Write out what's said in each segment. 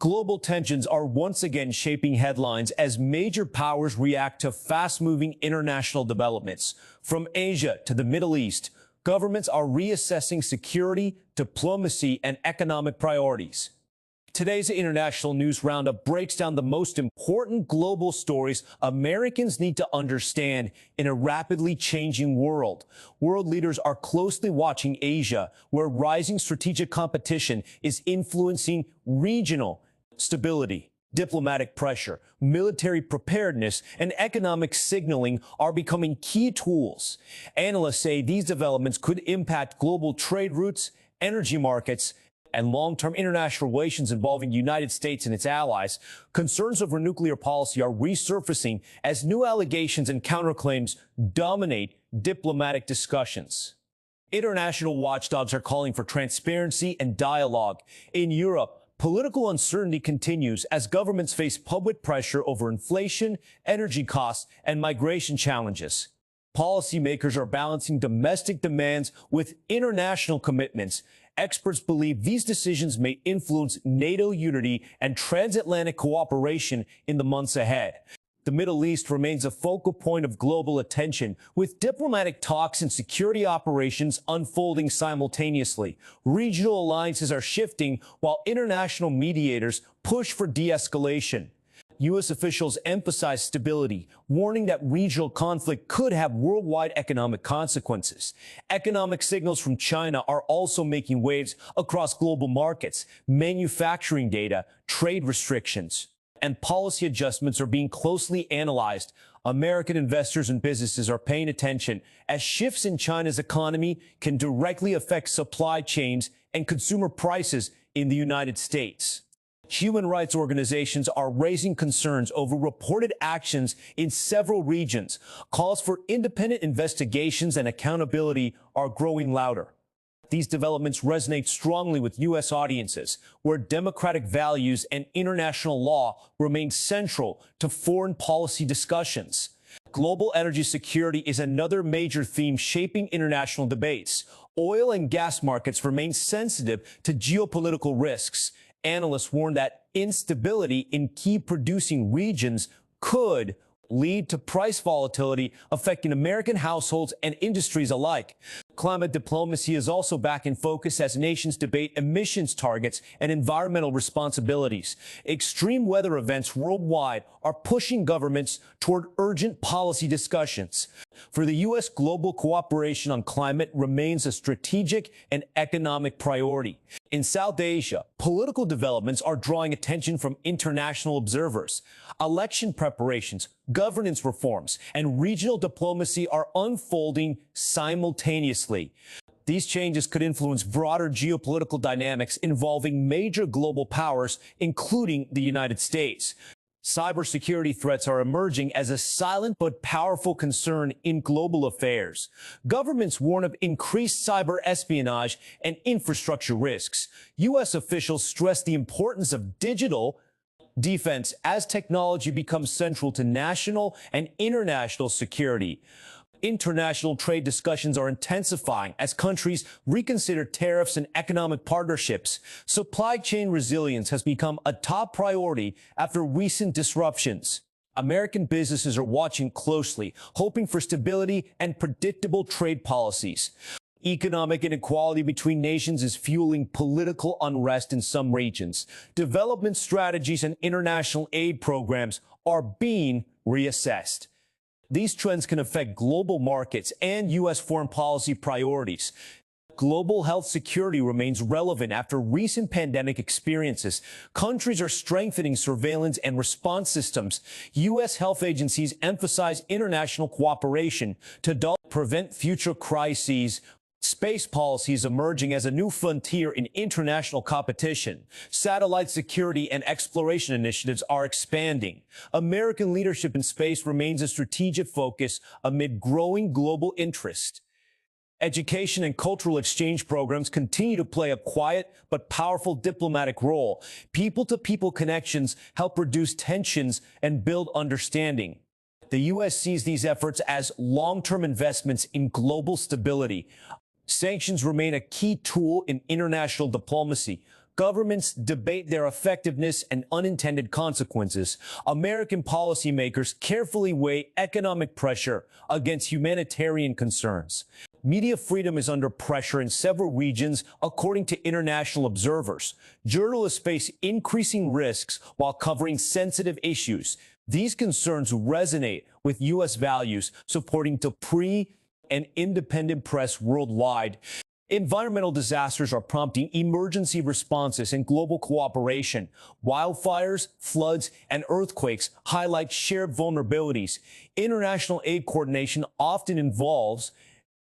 Global tensions are once again shaping headlines as major powers react to fast-moving international developments. From Asia to the Middle East, governments are reassessing security, diplomacy, and economic priorities. Today's International News Roundup breaks down the most important global stories Americans need to understand in a rapidly changing world. World leaders are closely watching Asia, where rising strategic competition is influencing regional stability. Diplomatic pressure, military preparedness, and economic signaling are becoming key tools. Analysts say these developments could impact global trade routes, energy markets, and long-term international relations involving the United States and its allies. Concerns over nuclear policy are resurfacing as new allegations and counterclaims dominate diplomatic discussions. International watchdogs are calling for transparency and dialogue. In Europe, political uncertainty continues as governments face public pressure over inflation, energy costs, and migration challenges. Policymakers are balancing domestic demands with international commitments. Experts believe these decisions may influence NATO unity and transatlantic cooperation in the months ahead. The Middle East remains a focal point of global attention, with diplomatic talks and security operations unfolding simultaneously. Regional alliances are shifting while international mediators push for de-escalation. U.S. officials emphasize stability, warning that regional conflict could have worldwide economic consequences. Economic signals from China are also making waves across global markets. Manufacturing data, trade restrictions, and policy adjustments are being closely analyzed. American investors and businesses are paying attention as shifts in China's economy can directly affect supply chains and consumer prices in the United States. Human rights organizations are raising concerns over reported actions in several regions. Calls for independent investigations and accountability are growing louder. These developments resonate strongly with U.S. audiences, where democratic values and international law remain central to foreign policy discussions. Global energy security is another major theme shaping international debates. Oil and gas markets remain sensitive to geopolitical risks. Analysts warn that instability in key producing regions could lead to price volatility affecting American households and industries alike. Climate diplomacy is also back in focus as nations debate emissions targets and environmental responsibilities. Extreme weather events worldwide are pushing governments toward urgent policy discussions. For the U.S., global cooperation on climate remains a strategic and economic priority. In South Asia, political developments are drawing attention from international observers. Election preparations, governance reforms, and regional diplomacy are unfolding simultaneously. These changes could influence broader geopolitical dynamics involving major global powers, including the United States. Cybersecurity threats are emerging as a silent but powerful concern in global affairs. Governments warn of increased cyber espionage and infrastructure risks. U.S. officials stress the importance of digital defense as technology becomes central to national and international security. International trade discussions are intensifying as countries reconsider tariffs and economic partnerships. Supply chain resilience has become a top priority after recent disruptions. American businesses are watching closely, hoping for stability and predictable trade policies. Economic inequality between nations is fueling political unrest in some regions. Development strategies and international aid programs are being reassessed. These trends can affect global markets and U.S. foreign policy priorities. Global health security remains relevant after recent pandemic experiences. Countries are strengthening surveillance and response systems. U.S. health agencies emphasize international cooperation to prevent future crises. Space policies emerging as a new frontier in international competition. Satellite security and exploration initiatives are expanding. American leadership in space remains a strategic focus amid growing global interest. Education and cultural exchange programs continue to play a quiet but powerful diplomatic role. People-to-people connections help reduce tensions and build understanding. The U.S. sees these efforts as long-term investments in global stability. Sanctions remain a key tool in international diplomacy. governments debate their effectiveness and unintended consequences, American policymakers carefully weigh economic pressure against humanitarian concerns. Media freedom is under pressure in several regions, according to international observers. Journalists face increasing risks while covering sensitive issues. These concerns resonate with U.S. values, supporting the free and independent press worldwide. Environmental disasters are prompting emergency responses and global cooperation. Wildfires, floods, and earthquakes highlight shared vulnerabilities. International aid coordination often involves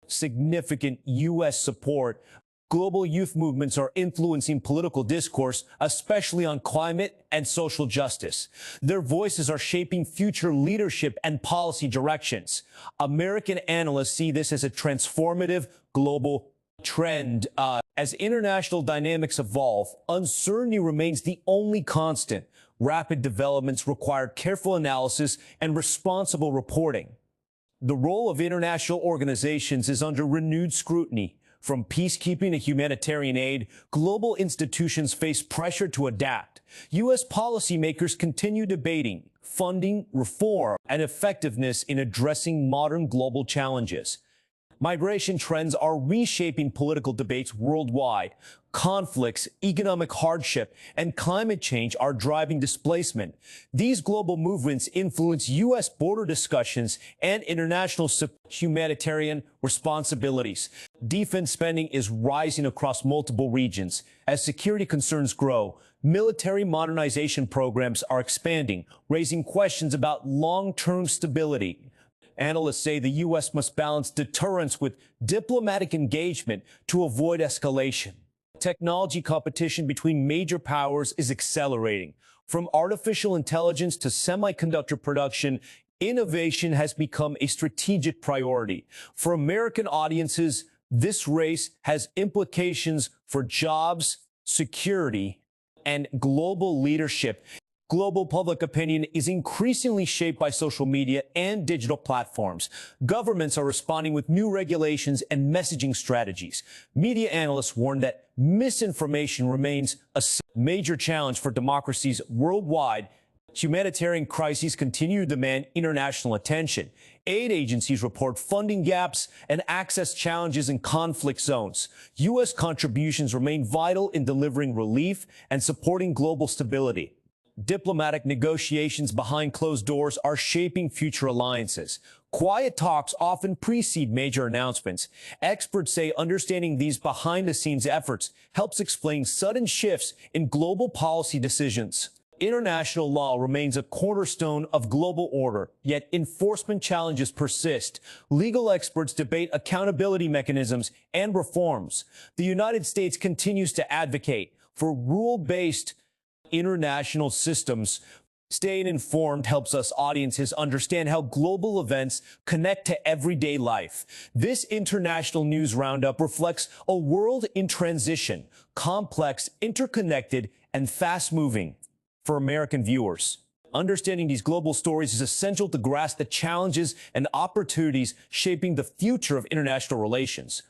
significant U.S. support. Global youth movements are influencing political discourse, especially on climate and social justice. Their voices are shaping future leadership and policy directions. American analysts see this as a transformative global trend. As international dynamics evolve, uncertainty remains the only constant. Rapid developments require careful analysis and responsible reporting. The role of international organizations is under renewed scrutiny. From peacekeeping to humanitarian aid, global institutions face pressure to adapt. U.S. policymakers continue debating funding, reform, and effectiveness in addressing modern global challenges. Migration trends are reshaping political debates worldwide. Conflicts, economic hardship, and climate change are driving displacement. These global movements influence U.S. border discussions and international humanitarian responsibilities. Defense spending is rising across multiple regions. As security concerns grow, military modernization programs are expanding, raising questions about long-term stability. Analysts say the U.S. must balance deterrence with diplomatic engagement to avoid escalation. Technology competition between major powers is accelerating. From artificial intelligence to semiconductor production, innovation has become a strategic priority. For American audiences, this race has implications for jobs, security, and global leadership. Global public opinion is increasingly shaped by social media and digital platforms. Governments are responding with new regulations and messaging strategies. Media analysts warn that misinformation remains a major challenge for democracies worldwide. Humanitarian crises continue to demand international attention. Aid agencies report funding gaps and access challenges in conflict zones. U.S. contributions remain vital in delivering relief and supporting global stability. Diplomatic negotiations behind closed doors are shaping future alliances. Quiet talks often precede major announcements. Experts say understanding these behind-the-scenes efforts helps explain sudden shifts in global policy decisions. International law remains a cornerstone of global order, yet enforcement challenges persist. Legal experts debate accountability mechanisms and reforms. The United States continues to advocate for rule-based international systems. Staying informed helps us audiences understand how global events connect to everyday life. This international news roundup reflects a world in transition, complex, interconnected, and fast-moving. For American viewers, understanding these global stories is essential to grasp the challenges and opportunities shaping the future of international relations.